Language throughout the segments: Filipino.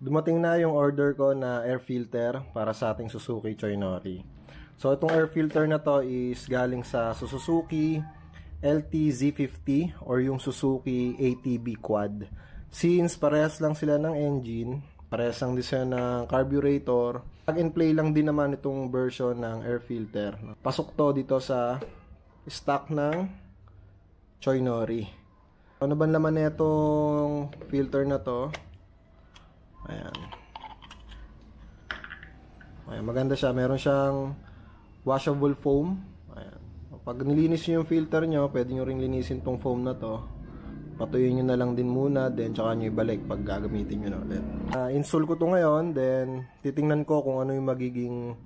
Dumating na yung order ko na air filter para sa ating Suzuki Choinori. So itong air filter na to is galing sa Suzuki LTZ50 or yung Suzuki ATB Quad. Since parehas lang sila ng engine, parehas ang design ng carburetor, plug and play lang din naman itong version ng air filter. Pasok to dito sa stock ng Choinori. Ano ba naman itong filter na to? Ayan. Ayan, maganda siya. Meron siyang washable foam. Ayan. Pag nilinis nyo yung filter nyo, pwede nyo ring linisin tong foam na to. Patuyuin nyo na lang din muna, then tsaka nyo ibalik pag gagamitin nyo na ulit. Install ko to ngayon, then titingnan ko kung ano yung magiging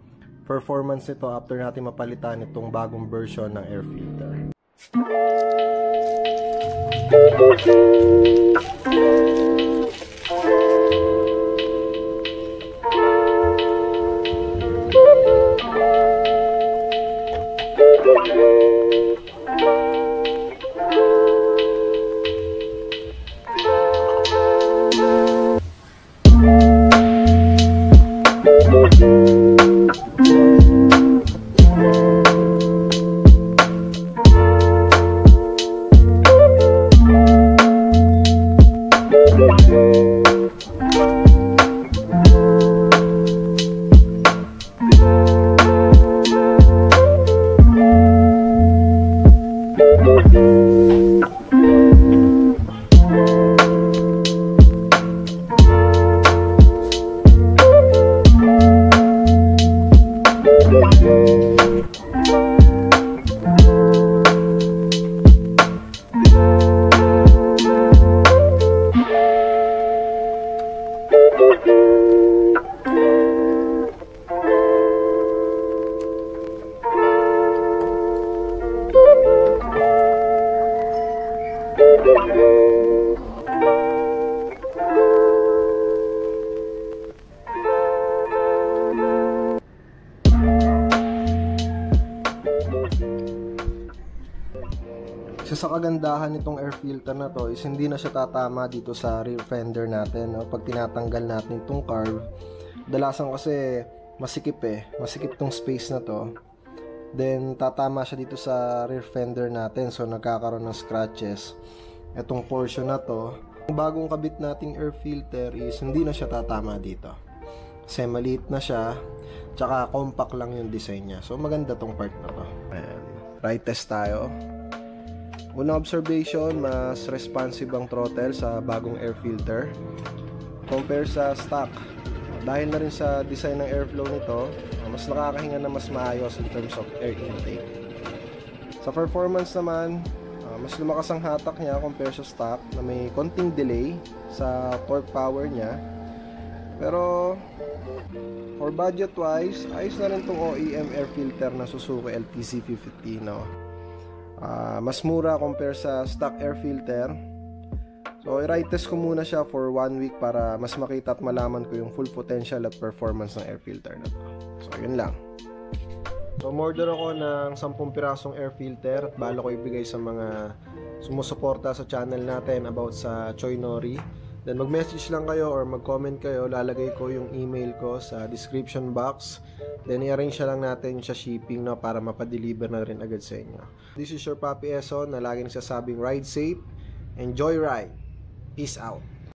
performance nito after natin mapalitan itong bagong version ng air filter. Isa sa kagandahan nitong air filter na to is hindi na siya tatama dito sa rear fender natin, no? Pag tinatanggal natin itong carb, dalasan kasi masikip masikip tong space na to, then tatama siya dito sa rear fender natin, so nagkakaroon ng scratches itong portion na to. Ang bagong kabit nating air filter is hindi na siya tatama dito kasi maliit na siya, tsaka compact lang yung design niya, so maganda tong part na to. Ayan. Ride test tayo. Unang observation, mas responsive ang throttle sa bagong air filter compare sa stock. Dahil na rin sa design ng airflow nito, mas nakakahinga na mas maayos in terms of air intake. Sa performance naman, mas lumakas ang hatak niya compare sa stock na may konting delay sa torque power niya. Pero for budget wise, ayos na rin itong OEM air filter na Suzuki LTZ50, no? Mas mura compare sa stock air filter. So i-ride test ko muna siya for 1 week para mas makita at malaman ko yung full potential at performance ng air filter na to. So yun lang. So umorder ako ng 10 pirasong air filter at bala ko ibigay sa mga sumusuporta sa channel natin about sa Choinori. Then mag-message lang kayo or mag-comment kayo, lalagay ko yung email ko sa description box. Then i-arrange lang natin sa shipping, no, para mapadeliver na rin agad sa inyo. This is your Papi Eson na lagi nagsasabing ride safe, enjoy ride, peace out.